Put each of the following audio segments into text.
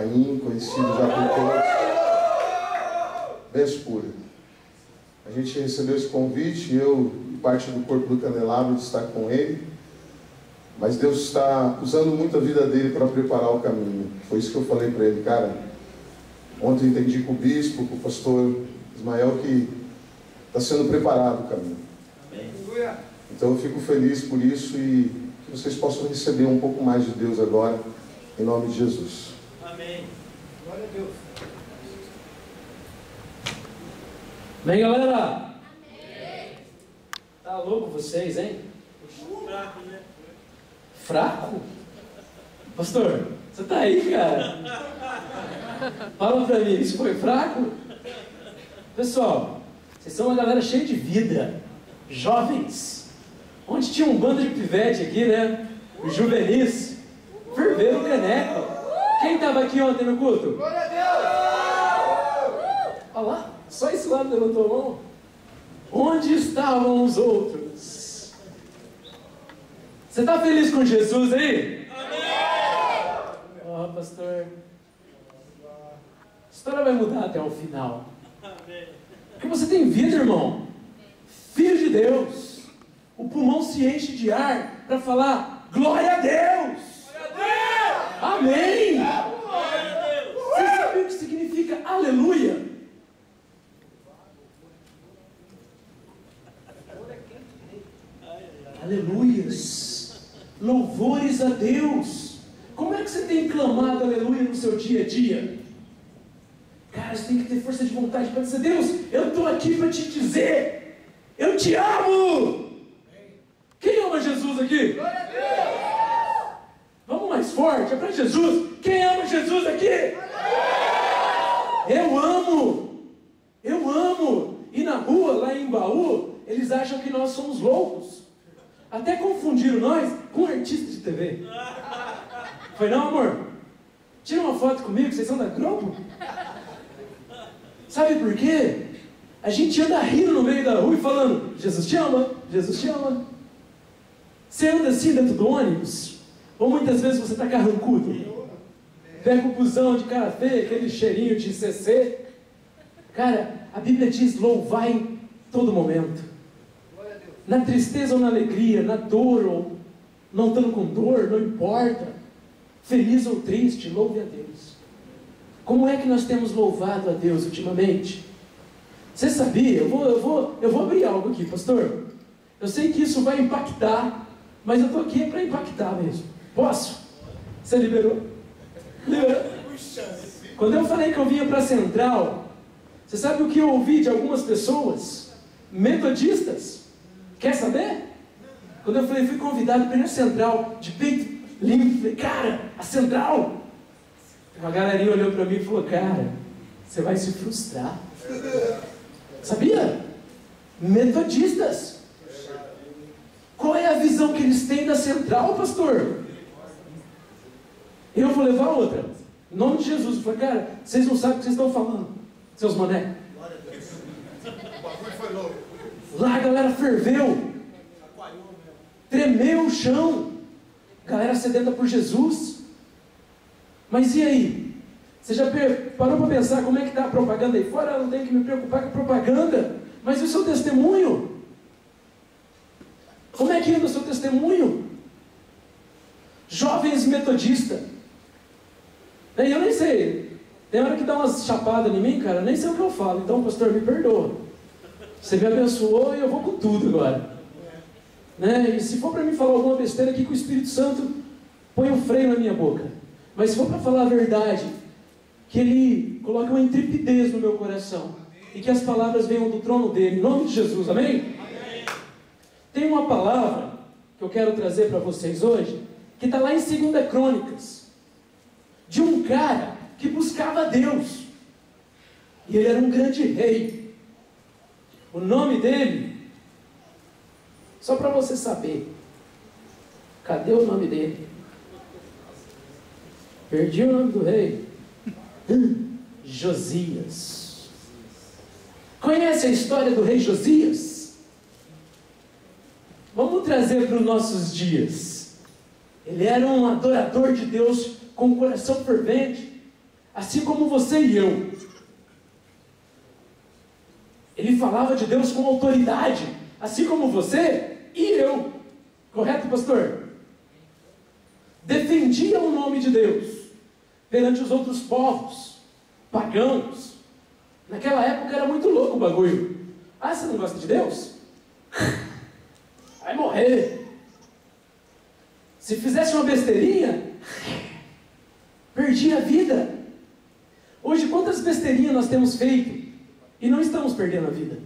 Paim, conhecido já por todos. Benção pura. A gente recebeu esse convite, eu e parte do corpo do Candelabro está com ele, mas Deus está usando muito a vida dele para preparar o caminho. Foi isso que eu falei para ele, cara. Ontem eu entendi com o bispo, com o pastor Ismael, que está sendo preparado o caminho. Amém. Então eu fico feliz por isso e que vocês possam receber um pouco mais de Deus agora, em nome de Jesus. Amém. Glória a Deus. Bem, galera? Amém. Tá louco vocês, hein? Fraco, né? Fraco? Pastor, você tá aí, cara? Fala pra mim, isso foi fraco? Pessoal, vocês são uma galera cheia de vida, jovens. Ontem tinha um bando de pivete aqui, né? Os juvenis. Ferveram o caneco. Quem estava aqui ontem no culto? Glória a Deus! Olha lá, só esse lado levantou a mão. Onde estavam os outros? Você está feliz com Jesus aí? Amém! Ó, pastor. A história vai mudar até o final. Amém. Porque você tem vida, irmão. Filho de Deus. O pulmão se enche de ar para falar glória a Deus. Amém. Você sabe o que significa aleluia? Aleluias. Louvores a Deus. Como é que você tem clamado aleluia no seu dia a dia? Cara, você tem que ter força de vontade para dizer: Deus, eu estou aqui para te dizer, eu te amo. Quem ama Jesus aqui? Glória a Deus! Vamos mais forte, é para Jesus. Quem ama Jesus aqui? Eu amo. Eu amo. E na rua, lá em Baú, eles acham que nós somos loucos. Até confundiram nós com artista de TV. Foi não, amor? Tira uma foto comigo, vocês são da Globo? Sabe por quê? A gente anda rindo no meio da rua e falando: Jesus te ama, Jesus te ama. Você anda assim dentro do ônibus? Ou muitas vezes você está carrancudo? Pega o busão de cara feia, aquele cheirinho de CC. Cara, a Bíblia diz: louvai em todo momento. Na tristeza ou na alegria, na dor ou não estando com dor, não importa. Feliz ou triste, louve a Deus. Como é que nós temos louvado a Deus ultimamente? Você sabia? Eu vou abrir algo aqui, pastor. Eu sei que isso vai impactar, mas eu estou aqui para impactar mesmo. Posso? Você liberou? Liberou? Quando eu falei que eu vinha para a Central, você sabe o que eu ouvi de algumas pessoas? Metodistas. Quer saber? Quando eu falei, fui convidado para ir na Central, de peito limpo, falei: cara, a Central. Uma galerinha olhou para mim e falou: cara, você vai se frustrar. Sabia? Metodistas. Qual é a visão que eles têm da Central, pastor? Eu vou levar outra. Em nome de Jesus. Eu falei: cara, vocês não sabem o que vocês estão falando, seus mané. Lá a galera ferveu. Tremeu o chão. Galera sedenta por Jesus. Mas e aí? Você já parou para pensar como é que está a propaganda aí fora? Eu não tenho que me preocupar com a propaganda. Mas e o seu testemunho? Como é que anda o seu testemunho? Jovens metodistas. Eu nem sei. Tem hora que dá umas chapadas em mim, cara. Nem sei o que eu falo. Então, pastor, me perdoa. Você me abençoou e eu vou com tudo agora. Né? E se for para mim falar alguma besteira aqui, que o Espírito Santo põe um freio na minha boca. Mas se for para falar a verdade, que Ele coloque uma intrepidez no meu coração. E que as palavras venham do trono dEle. Em nome de Jesus, amém? Amém. Tem uma palavra que eu quero trazer para vocês hoje, que está lá em 2 Crônicas. De um cara que buscava Deus. E ele era um grande rei. O nome dele, só para você saber, cadê o nome dele? Perdi o nome do rei. Josias. Conhece a história do rei Josias? Vamos trazer para os nossos dias. Ele era um adorador de Deus com um coração fervente. assim como você e eu. Ele falava de Deus com autoridade, assim como você e eu. Correto, pastor? Defendia o nome de Deus perante os outros povos, pagãos. Naquela época era muito louco o bagulho. Ah, você não gosta de Deus? Vai morrer. Se fizesse uma besteirinha, perdia a vida. Hoje, quantas besteirinhas nós temos feito e não estamos perdendo a vida?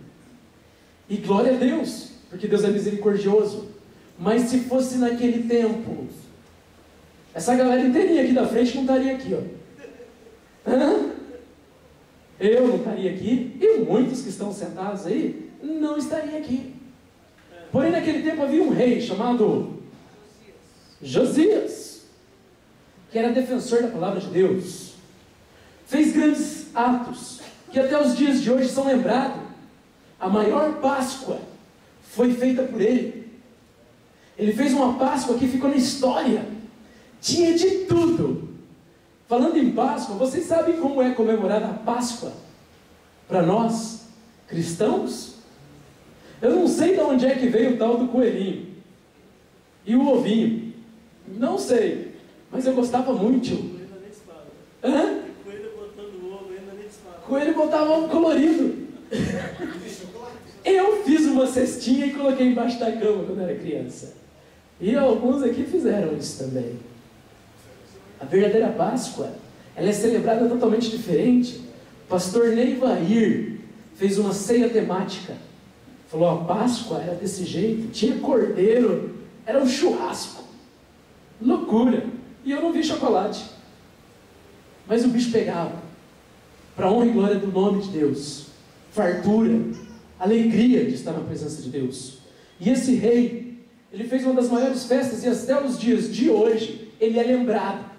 E glória a Deus, porque Deus é misericordioso. Mas se fosse naquele tempo, essa galera inteirinha aqui da frente não estaria aqui, ó. Eu não estaria aqui, e muitos que estão sentados aí não estariam aqui. Porém, naquele tempo havia um rei chamado Josias, que era defensor da palavra de Deus. Fez grandes atos, que até os dias de hoje são lembrados. A maior Páscoa foi feita por ele. Ele fez uma Páscoa que ficou na história. Tinha de tudo. Falando em Páscoa, vocês sabem como é comemorada a Páscoa para nós, cristãos? Eu não sei de onde é que veio o tal do coelhinho e o ovinho. Não sei, mas eu gostava muito. Coelho nem se fala. Hã? Coelho botando ovo, ainda nem se fala. Coelho botava ovo colorido. Eu fiz uma cestinha e coloquei embaixo da cama quando era criança. E alguns aqui fizeram isso também. A verdadeira Páscoa, ela é celebrada totalmente diferente. O pastor Neivair fez uma ceia temática. Falou, a Páscoa era desse jeito, tinha cordeiro, era um churrasco. Loucura. E eu não vi chocolate. Mas o bicho pegava. Para honra e glória do nome de Deus. Fartura, alegria de estar na presença de Deus. E esse rei, ele fez uma das maiores festas e até os dias de hoje, ele é lembrado.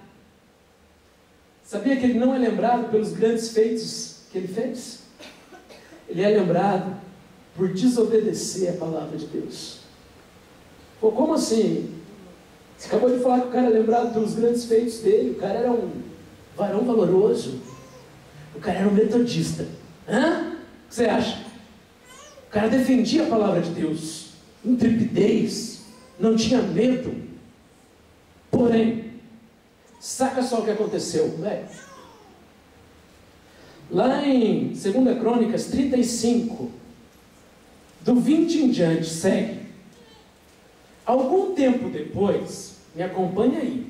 Sabia que ele não é lembrado pelos grandes feitos que ele fez? Ele é lembrado por desobedecer a palavra de Deus. Pô, como assim? Você acabou de falar que o cara é lembrado pelos grandes feitos dele. O cara era um varão valoroso. O cara era um metodista. Hã? O que você acha? O cara defendia a palavra de Deus. Intrepidez. Não tinha medo. Porém, saca só o que aconteceu, velho. Lá em 2 Crônicas 35, do 20 em diante, segue. Algum tempo depois, me acompanha aí,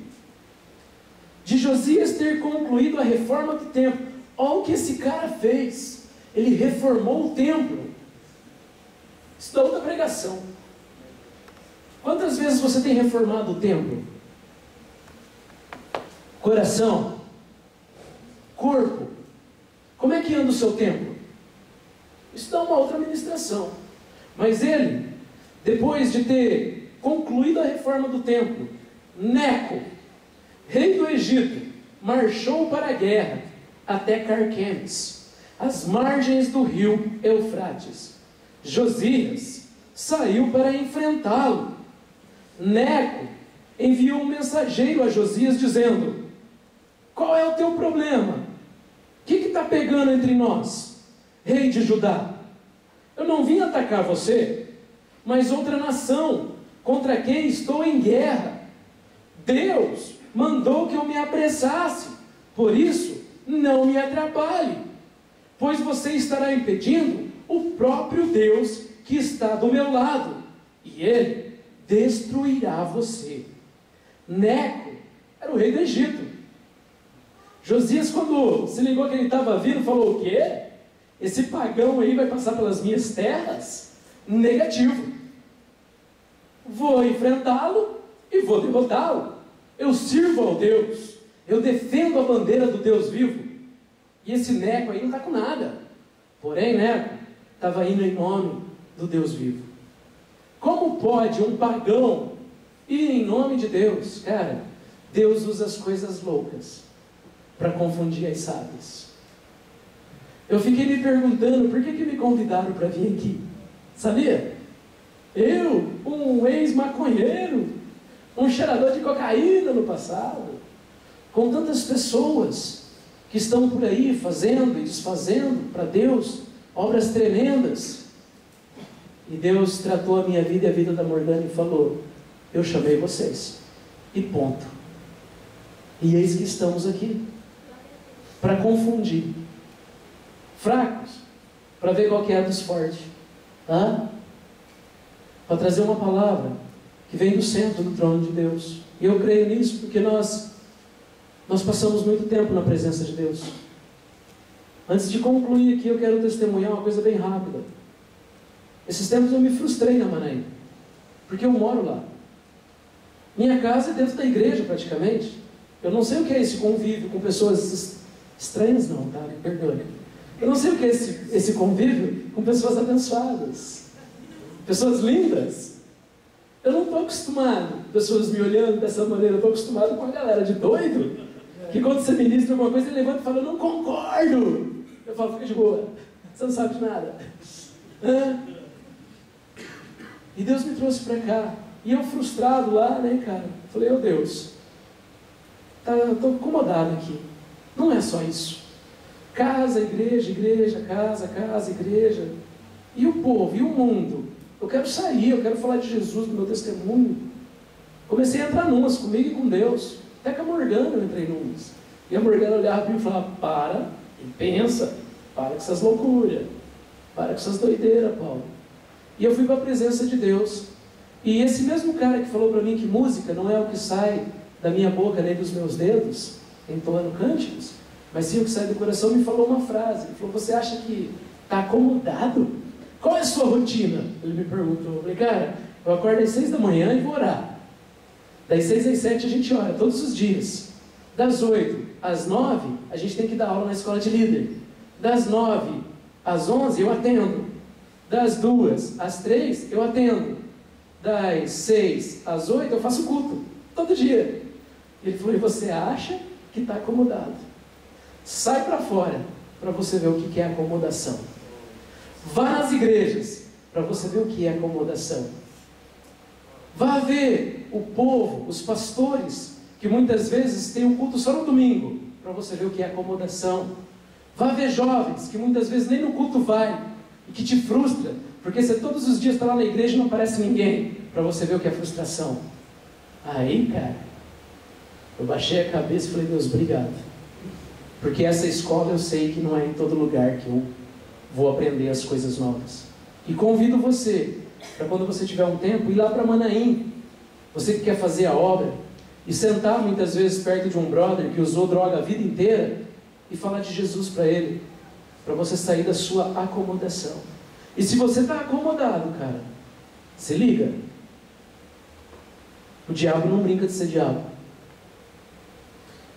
de Josias ter concluído a reforma do templo. Olha o que esse cara fez. Ele reformou o templo. Isso é outra pregação. Quantas vezes você tem reformado o templo? Coração, corpo. Como é que anda o seu templo? Isso dá uma outra ministração. Mas ele, depois de ter concluído a reforma do templo, Neco, rei do Egito, marchou para a guerra até Carquemes, às margens do rio Eufrates. Josias saiu para enfrentá-lo. Neco enviou um mensageiro a Josias dizendo: qual é o teu problema? O que está pegando entre nós, rei de Judá? Eu não vim atacar você, mas outra nação contra quem estou em guerra. Deus mandou que eu me apressasse, por isso não me atrapalhe, pois você estará impedindo o próprio Deus que está do meu lado, e ele destruirá você. Neco era o rei do Egito. Josias, quando se ligou que ele estava vindo, falou: o quê? Esse pagão aí vai passar pelas minhas terras? Negativo. Vou enfrentá-lo e vou derrotá-lo. Eu sirvo ao Deus, eu defendo a bandeira do Deus vivo. E esse Neco aí não está com nada. Porém, Neco estava indo em nome do Deus vivo. Como pode um pagão ir em nome de Deus? Cara, Deus usa as coisas loucas para confundir as sábias. Eu fiquei me perguntando por que me convidaram para vir aqui. Sabia? Eu, um ex-maconheiro, um cheirador de cocaína no passado, com tantas pessoas que estão por aí fazendo e desfazendo para Deus obras tremendas. E Deus tratou a minha vida e a vida da Morgana e falou: eu chamei vocês, e ponto. E eis que estamos aqui para confundir fracos, para ver qual que é a dos fortes, para trazer uma palavra que vem do centro do trono de Deus. E eu creio nisso porque nós passamos muito tempo na presença de Deus. Antes de concluir aqui, eu quero testemunhar uma coisa bem rápida. Esses tempos eu me frustrei na Manaim, porque eu moro lá. Minha casa é dentro da igreja praticamente. Eu não sei o que é esse convívio com pessoas estranhas, não, tá? Me perdoe. Eu não sei o que é esse convívio com pessoas abençoadas, pessoas lindas. Eu não estou acostumado, pessoas me olhando dessa maneira. Eu estou acostumado com a galera de doido, que quando você ministra alguma coisa, ele levanta e fala: eu não concordo. Eu falo: fica de boa, você não sabe de nada. E Deus me trouxe para cá. E eu frustrado lá, né, cara? Falei: ô Deus, eu estou incomodado aqui. Não é só isso. Casa, igreja, igreja, casa, casa, igreja. E o povo, e o mundo? Eu quero sair, eu quero falar de Jesus, do meu testemunho. Comecei a entrar numas comigo e com Deus. Até com a Morgana eu entrei numas. E a Morgana olhava para mim e falava: para e pensa, para com essas loucuras, para com essas doideiras, Paulo. E eu fui para a presença de Deus. E esse mesmo cara que falou para mim que música não é o que sai da minha boca nem dos meus dedos, entoando cânticos, mas sim o que sai do coração, me falou uma frase. Ele falou: você acha que está acomodado? Qual é a sua rotina? Ele me perguntou. Eu falei: cara, eu acordo às 6 da manhã e vou orar. Das 6 às 7 a gente ora, todos os dias. Das 8 às 9, a gente tem que dar aula na escola de líder. Das 9 às 11, eu atendo. Das 2 às 3, eu atendo. Das 6 às 8, eu faço culto. Todo dia. Ele falou: e você acha que está acomodado? Sai para fora, para você ver o que é acomodação. Vá nas igrejas, para você ver o que é acomodação. Vá ver o povo, os pastores, que muitas vezes têm um culto só no domingo, para você ver o que é acomodação. Vá ver jovens, que muitas vezes nem no culto vai, e que te frustra, porque você todos os dias está lá na igreja e não aparece ninguém, para você ver o que é frustração. Aí, cara, eu baixei a cabeça e falei: Deus, obrigado. Porque essa escola eu sei que não é em todo lugar que eu vou aprender as coisas novas. E convido você, para quando você tiver um tempo, ir lá para Manaim. Você que quer fazer a obra, e sentar muitas vezes perto de um brother que usou droga a vida inteira, e falar de Jesus para ele, para você sair da sua acomodação. E se você está acomodado, cara, se liga. O diabo não brinca de ser diabo.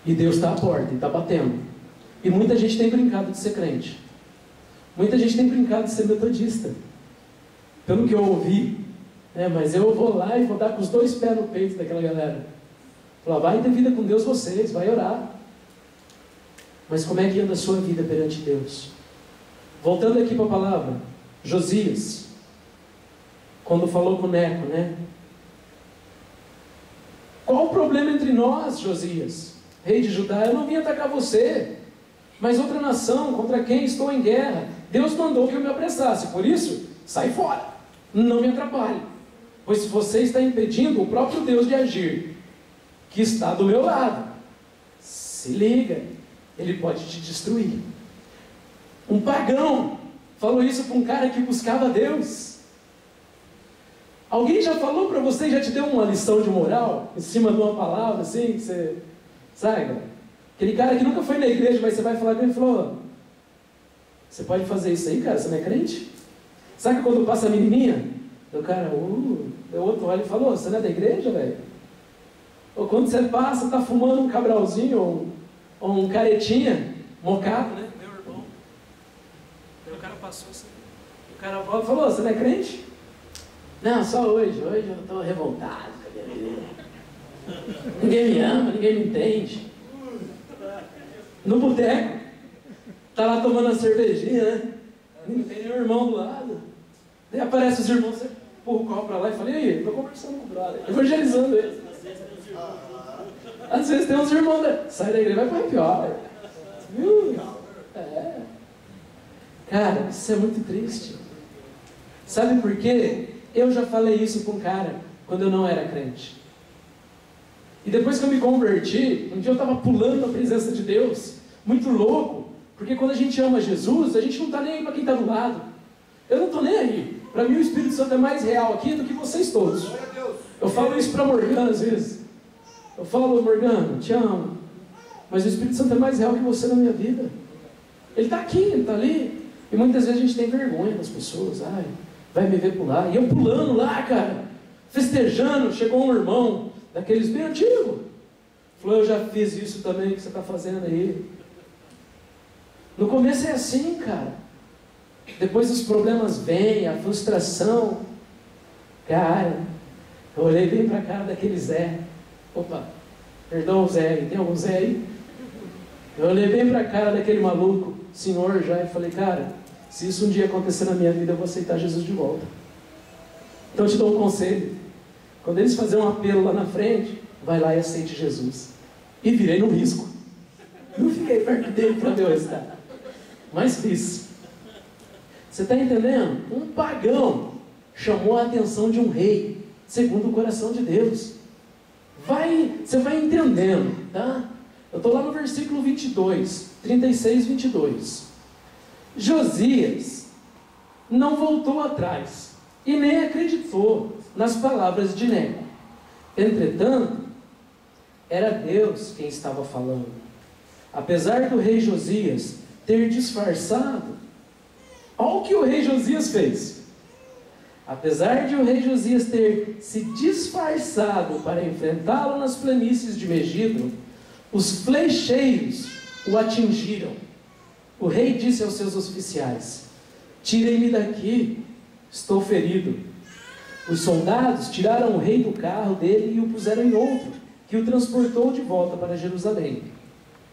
E Deus está à porta e está batendo. E muita gente tem brincado de ser crente. Muita gente tem brincado de ser metodista. Pelo que eu ouvi, mas eu vou lá e vou dar com os 2 pés no peito daquela galera. Falar: vai ter vida com Deus vocês, vai orar. Mas como é que anda a sua vida perante Deus? Voltando aqui para a palavra, Josias, quando falou com Neco, qual o problema entre nós, Josias, rei de Judá? Eu não vim atacar você, mas outra nação contra quem estou em guerra. Deus mandou que eu me apressasse, por isso, sai fora, não me atrapalhe, pois se você está impedindo o próprio Deus de agir, que está do meu lado, se liga, ele pode te destruir. Um pagão falou isso para um cara que buscava Deus. Alguém já falou para você, já te deu uma lição de moral em cima de uma palavra assim, que você sabe? Aquele cara que nunca foi na igreja, mas você vai falar com ele e falou: você pode fazer isso aí, cara? Você não é crente? Sabe quando passa a menininha? O cara, o outro olha e falou: você não é da igreja, velho? Ou quando você passa, tá fumando um cabralzinho ou um caretinha, mocado, né? Meu irmão. Aí o cara passou assim. O cara volta e falou: você não é crente? Não, só hoje. Hoje eu estou revoltado com a minha vida. Ninguém me ama, ninguém me entende. No boteco, tá lá tomando a cervejinha, né? Não tem nenhum irmão do lado. Daí aparece os irmãos, você empurra o copo pra lá e fala: e aí, tô conversando com o brother, evangelizando ele. Às vezes tem uns irmãos, sai da igreja, vai para pior. Viu? Cara, isso é muito triste. Sabe por quê? Eu já falei isso com um cara quando eu não era crente. E depois que eu me converti, um dia eu estava pulando na presença de Deus, muito louco, porque quando a gente ama Jesus, a gente não está nem aí para quem está do lado. Eu não estou nem aí. Para mim o Espírito Santo é mais real aqui do que vocês todos. Eu falo isso para Morgana às vezes. Eu falo, Morgana, te amo, mas o Espírito Santo é mais real que você na minha vida. Ele está aqui, ele está ali. E muitas vezes a gente tem vergonha das pessoas. Ai, vai me ver pular. E eu pulando lá, cara, festejando. Chegou um irmão daqueles bem antigos. Falou, eu já fiz isso também que você está fazendo aí. No começo é assim, cara. Depois os problemas vêm, a frustração. Cara, eu olhei bem para a cara daquele Zé. Opa, perdão, Zé, tem algum Zé aí? Eu olhei bem para a cara daquele maluco, senhor já, e falei, cara, se isso um dia acontecer na minha vida, eu vou aceitar Jesus de volta. Então eu te dou um conselho. Quando eles fazerem um apelo lá na frente, vai lá e aceite Jesus. E virei no risco. Não fiquei perto dele para ver o resultado. Mas fiz. Você está entendendo? Um pagão chamou a atenção de um rei, segundo o coração de Deus. Você vai entendendo, tá? Eu estou lá no versículo 22, 36, 22. Josias não voltou atrás e nem acreditou nas palavras de Neco. Entretanto, era Deus quem estava falando. Apesar do rei Josias ter disfarçado, olha o que o rei Josias fez. Apesar de o rei Josias ter se disfarçado para enfrentá-lo nas planícies de Megido, os flecheiros o atingiram. O rei disse aos seus oficiais, tirem-me daqui, estou ferido. Os soldados tiraram o rei do carro dele e o puseram em outro, que o transportou de volta para Jerusalém.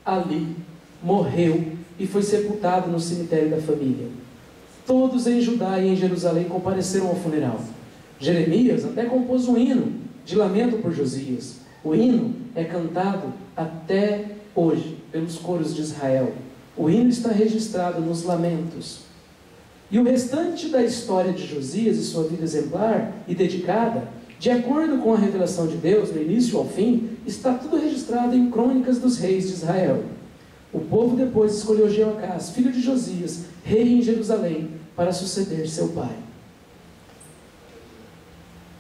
Ali morreu e foi sepultado no cemitério da família. Todos em Judá e em Jerusalém compareceram ao funeral. Jeremias até compôs um hino de lamento por Josias. O hino é cantado até hoje pelos coros de Israel. O hino está registrado nos lamentos. E o restante da história de Josias e sua vida exemplar e dedicada, de acordo com a revelação de Deus, do início ao fim, está tudo registrado em Crônicas dos Reis de Israel. O povo depois escolheu Jeoacás, filho de Josias, rei em Jerusalém, para suceder seu pai.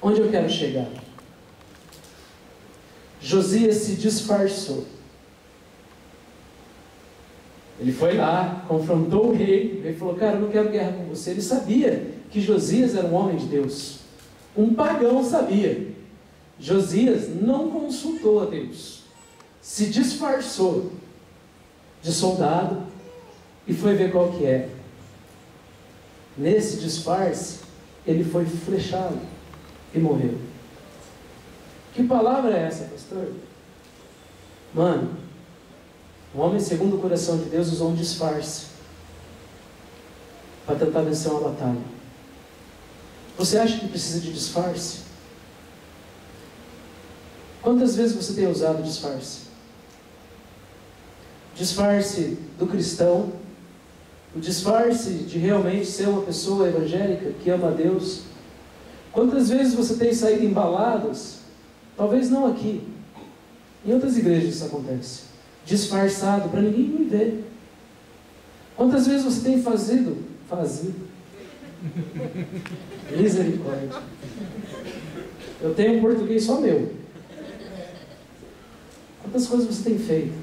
Onde eu quero chegar? Josias se disfarçou. Ele foi lá, confrontou o rei falou, cara, eu não quero guerra com você. Ele sabia que Josias era um homem de Deus. Um pagão sabia. Josias não consultou a Deus. Se disfarçou de soldado e foi ver qual que é. Nesse disfarce, ele foi flechado e morreu. Que palavra é essa, pastor? Mano, um homem segundo o coração de Deus usou um disfarce para tentar vencer uma batalha. Você acha que precisa de disfarce? Quantas vezes você tem usado disfarce? Disfarce do cristão, o disfarce de realmente ser uma pessoa evangélica que ama a Deus. Quantas vezes você tem saído embaladas, talvez não aqui, em outras igrejas isso acontece, disfarçado para ninguém me ver. Quantas vezes você tem fazido, misericórdia, eu tenho um português só meu. Quantas coisas você tem feito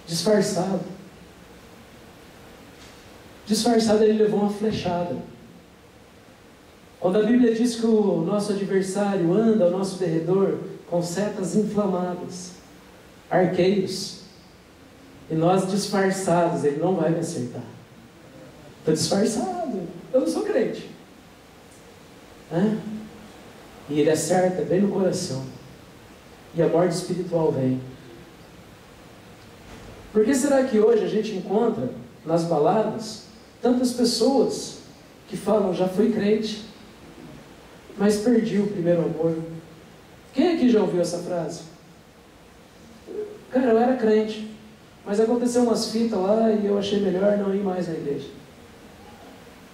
disfarçado? Disfarçado, ele levou uma flechada. Quando a Bíblia diz que o nosso adversário anda ao nosso derredor com setas inflamadas, arqueiros, e nós disfarçados, ele não vai me acertar. Estou disfarçado, eu não sou crente. E ele acerta bem no coração, e a morte espiritual vem. Por que será que hoje a gente encontra nas baladas tantas pessoas que falam, já fui crente, mas perdi o primeiro amor? Quem aqui já ouviu essa frase? Cara, eu era crente, mas aconteceu umas fitas lá e eu achei melhor não ir mais na igreja.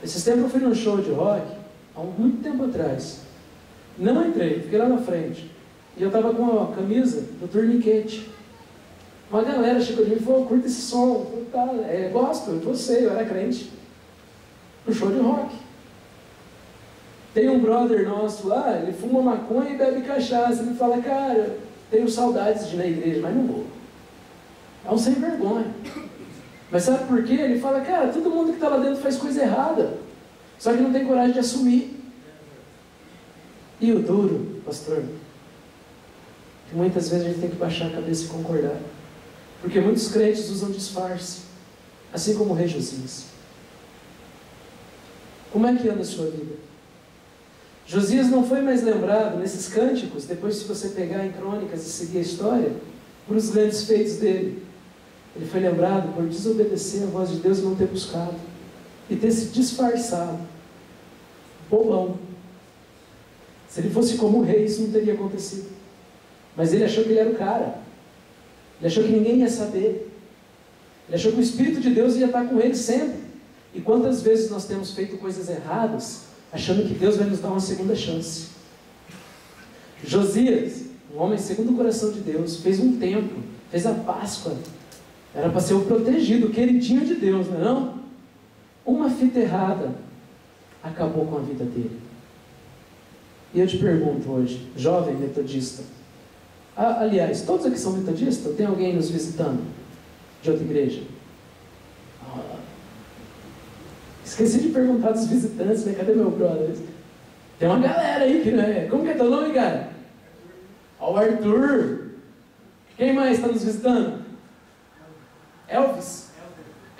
Esses tempos eu fui num show de rock, há muito tempo atrás. Não entrei, fiquei lá na frente. E eu estava com a camisa do Tourniquet. Uma galera chegou de mim e falou, curta esse som. Eu falei, tá, gosto, eu sei, eu era crente. No show de rock. Tem um brother nosso lá, ele fuma maconha e bebe cachaça. Ele fala, cara, tenho saudades de ir na igreja, mas não vou. É um sem vergonha. Mas sabe por quê? Ele fala, cara, todo mundo que está lá dentro faz coisa errada. Só que não tem coragem de assumir. E o duro, pastor, que muitas vezes a gente tem que baixar a cabeça e concordar. Porque muitos crentes usam disfarce, assim como o rei Josias. Como é que anda a sua vida? Josias não foi mais lembrado nesses cânticos, depois se você pegar em crônicas e seguir a história, por os grandes feitos dele. Ele foi lembrado por desobedecer a voz de Deus e não ter buscado. E ter se disfarçado. Bobão. Se ele fosse como o rei, isso não teria acontecido. Mas ele achou que ele era o cara. Ele achou que ninguém ia saber. Ele achou que o Espírito de Deus ia estar com ele sempre. E quantas vezes nós temos feito coisas erradas, achando que Deus vai nos dar uma segunda chance. Josias, um homem segundo o coração de Deus, fez um templo, fez a Páscoa. Era para ser o protegido, o queridinho de Deus, não é não? Uma fita errada acabou com a vida dele. E eu te pergunto hoje, jovem metodista, aliás, todos aqui são metodistas? Ou tem alguém nos visitando de outra igreja? Esqueci de perguntar dos visitantes, né? Cadê meu brother? Tem uma galera aí que não é. Como que é teu nome, cara? Ó, o Arthur. Quem mais está nos visitando? Elvis?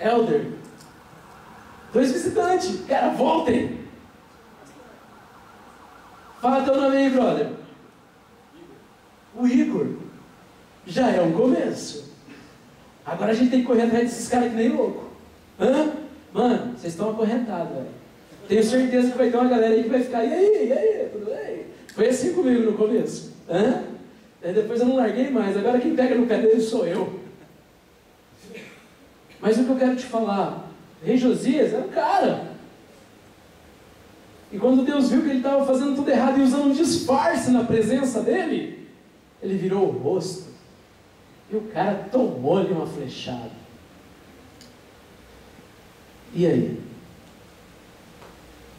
Elder. 2 visitantes. Cara, voltem. Fala teu nome aí, brother. O Igor. Já é um começo. Agora a gente tem que correr atrás desses caras que nem louco. Hã? Mano, vocês estão acorrentados, velho. Tenho certeza que vai ter uma galera aí que vai ficar, e aí, tudo bem? Foi assim comigo no começo. Hã? Aí depois eu não larguei mais. Agora quem pega no pé dele sou eu. Mas o que eu quero te falar, rei Josias era um cara. E quando Deus viu que ele estava fazendo tudo errado e usando um disfarce na presença dele, ele virou o rosto. E o cara tomou-lhe uma flechada. E aí?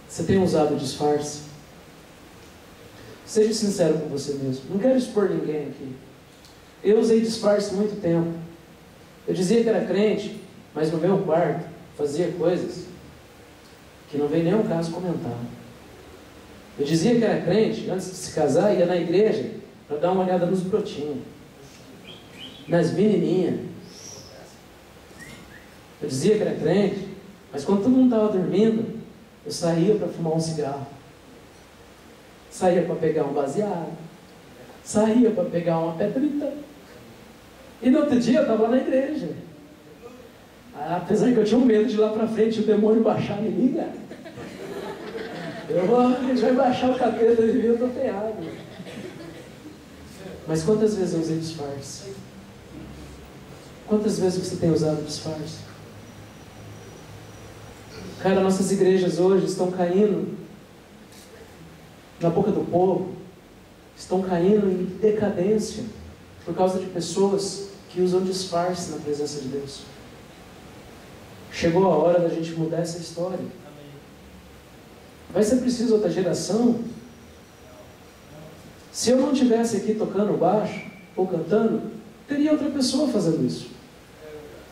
Você tem usado disfarce? Seja sincero com você mesmo. Não quero expor ninguém aqui. Eu usei disfarce muito tempo. Eu dizia que era crente, mas no meu quarto fazia coisas que não vem nem ao caso comentar. Eu dizia que era crente, antes de se casar, ia na igreja para dar uma olhada nos brotinhos, nas menininhas. Eu dizia que era crente, mas quando todo mundo estava dormindo, eu saía para fumar um cigarro. Saía para pegar um baseado. Saía para pegar uma pedrita. E no outro dia eu estava lá na igreja. Apesar que eu tinha um medo de ir lá para frente o demônio baixar em mim, cara. A gente vai baixar o capeta de mim, eu estou ferrado. Mas quantas vezes eu usei disfarce? Quantas vezes você tem usado disfarce? Cara, nossas igrejas hoje estão caindo na boca do povo, estão caindo em decadência por causa de pessoas que usam disfarce na presença de Deus. Chegou a hora da gente mudar essa história. Vai ser preciso outra geração? Se eu não estivesse aqui tocando baixo ou cantando, teria outra pessoa fazendo isso.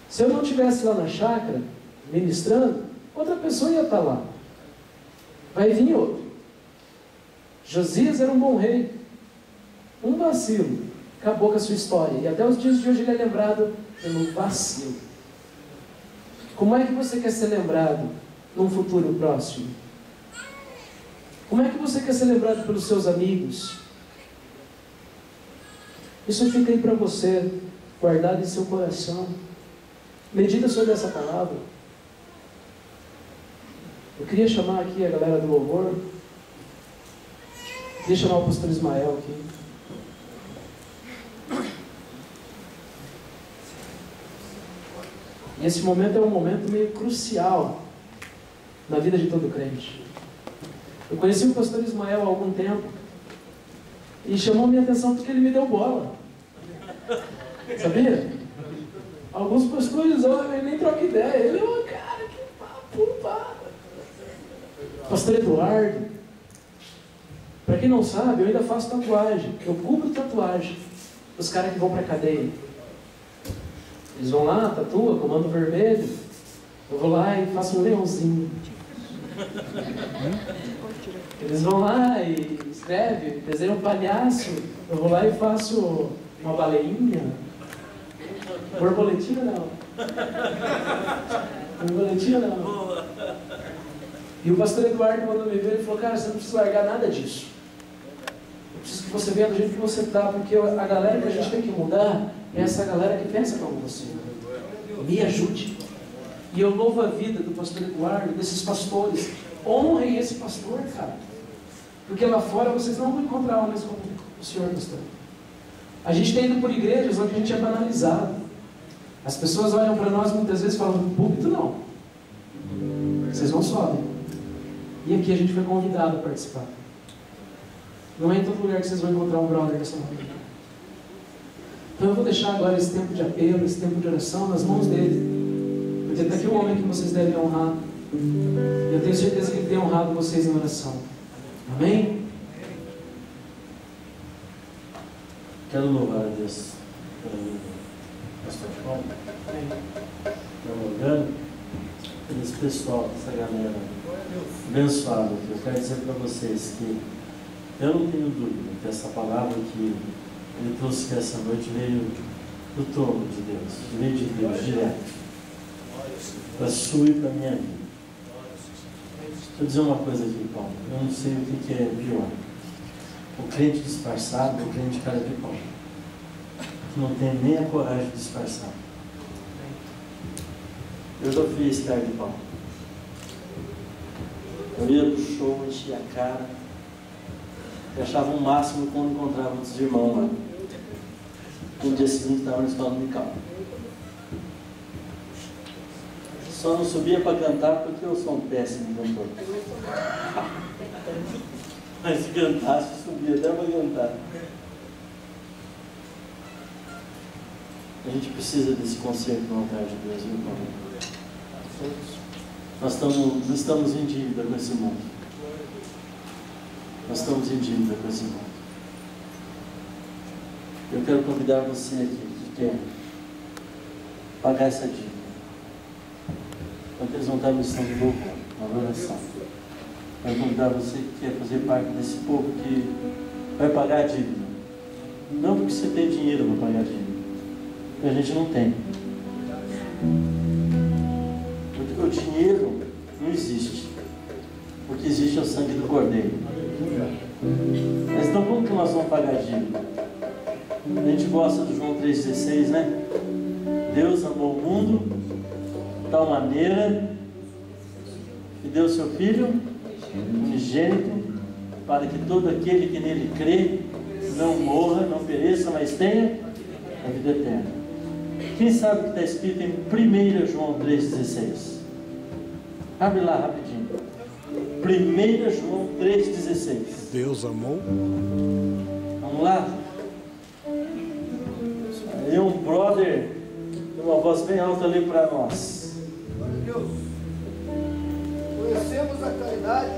Se eu não estivesse lá na chácara ministrando, outra pessoa ia estar lá. Vai vir outro. Josias era um bom rei. Um vacilo acabou com a sua história. E até os dias de hoje ele é lembrado pelo vacilo. Como é que você quer ser lembrado num futuro próximo? Como é que você quer ser lembrado pelos seus amigos? Isso fica aí para você, guardado em seu coração. Medita sobre essa palavra. Eu queria chamar aqui a galera do louvor. Queria chamar o pastor Ismael aqui. E esse momento é um momento meio crucial na vida de todo crente. Eu conheci o pastor Ismael há algum tempo e chamou minha atenção porque ele me deu bola. Sabia? Alguns pastores olham e nem trocam ideia. Ele é um cara, que papo. Pastor Eduardo. Para quem não sabe, eu ainda faço tatuagem. Eu cubro tatuagem dos caras que vão para a cadeia. Eles vão lá, tatua, comando vermelho. Eu vou lá e faço um leãozinho. Eles vão lá e escrevem, desenham um palhaço. Eu vou lá e faço uma baleinha. Borboletinha não. Borboletinha não. E o pastor Eduardo mandou me ver e falou: cara, você não precisa largar nada disso. Eu preciso que você venha do jeito que você está, porque a galera que a gente tem que mudar é essa galera que pensa como você. Me ajude. E eu louvo a vida do pastor Eduardo, desses pastores. Honrem esse pastor, cara. Porque lá fora vocês não vão encontrar homens como o senhor, pastor. A gente tem ido por igrejas onde a gente é banalizado. As pessoas olham para nós muitas vezes e falam: púlpito não. Vocês não sobem. E aqui a gente foi convidado a participar. Não é em todo lugar que vocês vão encontrar um brother dessa maneira. Então eu vou deixar agora esse tempo de apelo, esse tempo de oração nas mãos dele. Porque está aqui um homem que vocês devem honrar. E eu tenho certeza que ele tem honrado vocês em oração. Amém? Quero louvar a Deus pelo pastor Paulo, pelo Morgano, pelo esse pessoal, essa galera abençoada. Eu quero dizer para vocês que eu não tenho dúvida que essa palavra que ele trouxe aqui essa noite veio do trono de Deus, veio de Deus, direto, para a sua e para a minha vida. Deixa eu dizer uma coisa aqui, Paulo. Eu não sei o que é pior: o crente disfarçado ou o crente de cara de pau, que não tem nem a coragem de disfarçar. Eu já fiz cara de pau. Eu ia pro show, enchia a cara, eu achava o máximo quando encontrava outros irmãos lá. No dia seguinte estava na escola musical. Só não subia para cantar porque eu sou um péssimo cantor. Mas se cantasse, subia até para cantar. A gente precisa desse concerto no altar de Deus, viu, Paulo? Nós estamos em dívida com esse mundo. Nós estamos em dívida com esse mundo. Eu quero convidar você aqui que quer pagar essa dívida. Enquanto eles vão estar no estado de louvor, na oração. Eu quero convidar você que quer fazer parte desse povo que vai pagar a dívida. Não porque você tem dinheiro para pagar a dívida, porque a gente não tem. Porque o dinheiro não existe. O que existe é o sangue do Cordeiro. Mas então como que nós vamos pagar a dívida? A gente gosta do João 3,16, né? Deus amou o mundo de tal maneira que deu o seu Filho unigênito, para que todo aquele que nele crê não morra, não pereça, mas tenha a vida eterna. Quem sabe o que está escrito em 1 João 3,16? Abre lá rapidinho. 1 João 3,16. Deus amou. Vamos lá? Aí um brother tem uma voz bem alta ali para nós. Conhecemos a caridade